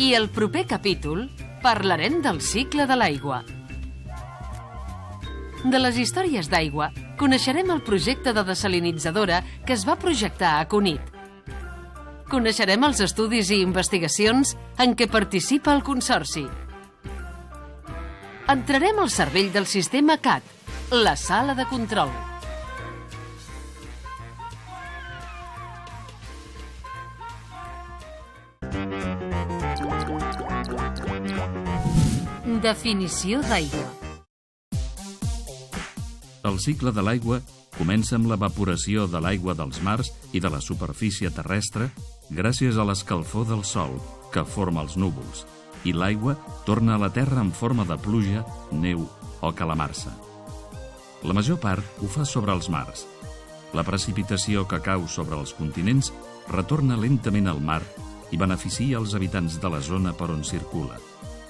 I al proper capítol parlarem del cicle de l'aigua. De les històries d'aigua coneixerem el projecte de desalinitzadora que es va projectar a Cunit. Coneixerem els estudis i investigacions en què participa el Consorci. Entrarem al cervell del sistema CAT, la sala de control. Definició d'aigua. El cicle de l'aigua comença amb l'evaporació de l'aigua dels mars i de la superfície terrestre gràcies a l'escalfor del sol, que forma els núvols, i l'aigua torna a la terra en forma de pluja, neu o calamarsa. La major part ho fa sobre els mars. La precipitació que cau sobre els continents retorna lentament al mar i beneficia els habitants de la zona per on circula.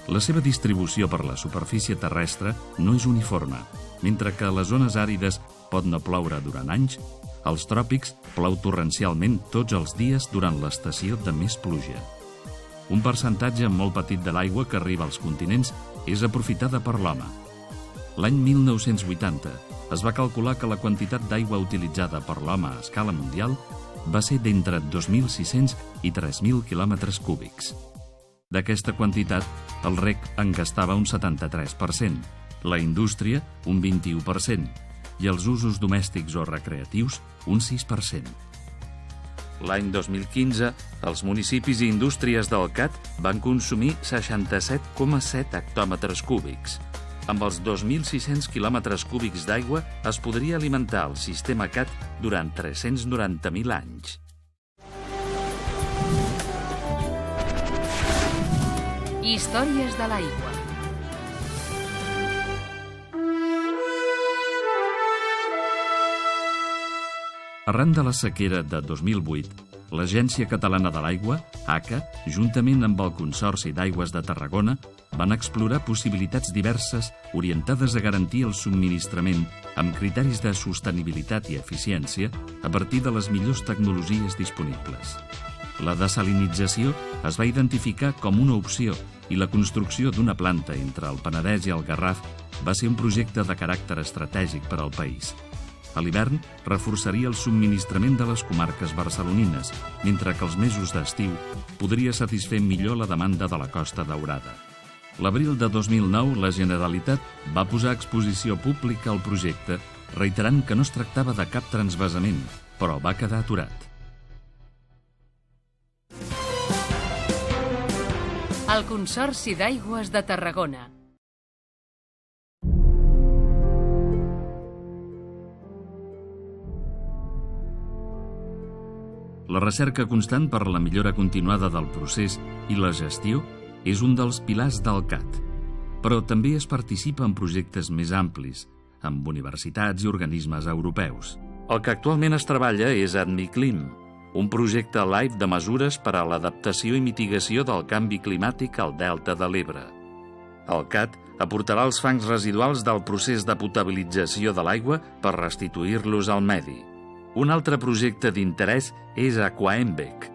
La seva distribució per la superfície terrestre no és uniforme. Mentre que a les zones àrides pot no ploure durant anys, als tròpics plou torrencialment tots els dies durant l'estació de més pluja. Un percentatge molt petit de l'aigua que arriba als continents és aprofitada per l'home. L'any 1980 es va calcular que la quantitat d'aigua utilitzada per l'home a escala mundial va ser d'entre 2.600 i 3.000 quilòmetres cúbics. D'aquesta quantitat, el reg en gastava un 73%, la indústria un 21% i els usos domèstics o recreatius un 6%. L'any 2015, els municipis i indústries del CAT van consumir 67,7 hectòmetres cúbics. Amb els 2.600 quilòmetres cúbics d'aigua es podria alimentar el sistema CAT durant 390.000 anys. Històries de l'aigua. Arran de la sequera de 2008, l'Agència Catalana de l'Aigua, ACA, juntament amb el Consorci d'Aigües de Tarragona, van explorar possibilitats diverses orientades a garantir el subministrament amb criteris de sostenibilitat i eficiència a partir de les millors tecnologies disponibles. La desalinització es va identificar com una opció i la construcció d'una planta entre el Penedès i el Garraf va ser un projecte de caràcter estratègic per al país. A l'hivern reforçaria el subministrament de les comarques barcelonines, mentre que els mesos d'estiu podria satisfer millor la demanda de la Costa Daurada. L'abril de 2009, la Generalitat va posar a exposició pública el projecte, reiterant que no es tractava de cap transvasament, però va quedar aturat. El Consorci d'Aigües de Tarragona. La recerca constant per la millora continuada del procés i la gestió és un dels pilars del CAT, però també es participa en projectes més amplis, amb universitats i organismes europeus. El que actualment es treballa és Admiclim, un projecte live de mesures per a l'adaptació i mitigació del canvi climàtic al Delta de l'Ebre. El CAT aportarà els fangs residuals del procés de potabilització de l'aigua per restituir-los al medi. Un altre projecte d'interès és Aquaembec,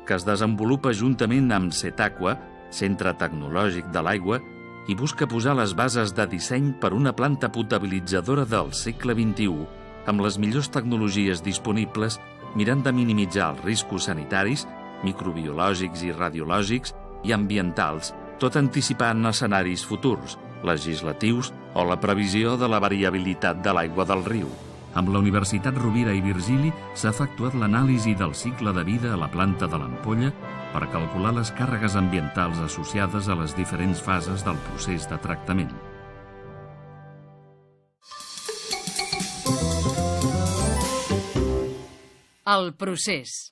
que es desenvolupa juntament amb Cetaqua, Centre Tecnològic de l'Aigua, i busca posar les bases de disseny per una planta potabilitzadora del segle XXI, amb les millors tecnologies disponibles, mirant de minimitzar els riscos sanitaris, microbiològics i radiològics i ambientals, tot anticipant escenaris futurs, legislatius o la previsió de la variabilitat de l'aigua del riu. Amb la Universitat Rovira i Virgili s'ha efectuat l'anàlisi del cicle de vida a la planta de l'ampolla per calcular les càrregues ambientals associades a les diferents fases del procés de tractament. El procés.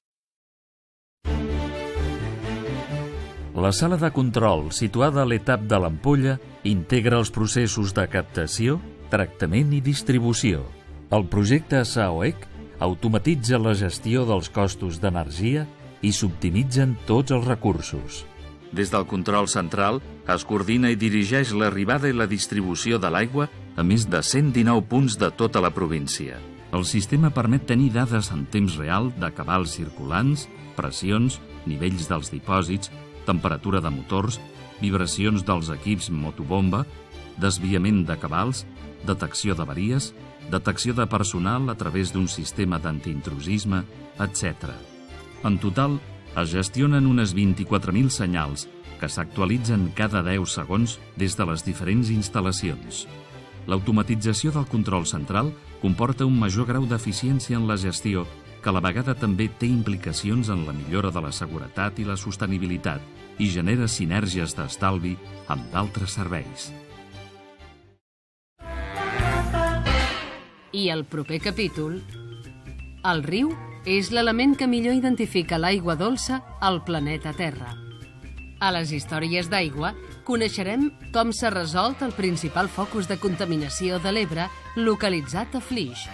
La sala de control, situada a l'etap de l'ampolla, integra els processos de captació, tractament i distribució. El projecte SAOEC automatitza la gestió dels costos d'energia i s'optimitzen tots els recursos. Des del control central es coordina i dirigeix l'arribada i la distribució de l'aigua a més de 119 punts de tota la província. El sistema permet tenir dades en temps real de cabals circulants, pressions, nivells dels dipòsits temperatura de motors, vibracions dels equips motobomba, desviament de cabals, detecció d'avaries, detecció de personal a través d'un sistema d'antiintrusisme, etc. En total, es gestionen unes 24.000 senyals que s'actualitzen cada 10 segons des de les diferents instal·lacions. L'automatització del control central comporta un major grau d'eficiència en la gestió, que a la vegada també té implicacions en la millora de la seguretat i la sostenibilitat i genera sinergies d'estalvi amb d'altres serveis. I el proper capítol... El riu és l'element que millor identifica l'aigua dolça al planeta Terra. A les històries d'aigua coneixerem com s'ha resolt el principal focus de contaminació de l'Ebre localitzat a Flix.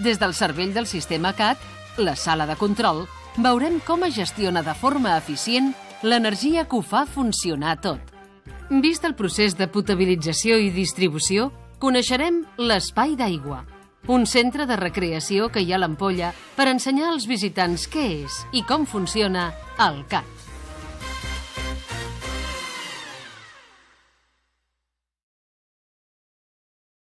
Des del cervell del sistema CAT, la sala de control, veurem com es gestiona de forma eficient l'energia que ho fa funcionar tot. Vist el procés de potabilització i distribució, coneixerem l'Espai d'Aigua, un centre de recreació que hi ha a l'Ampolla per ensenyar als visitants què és i com funciona el CAT.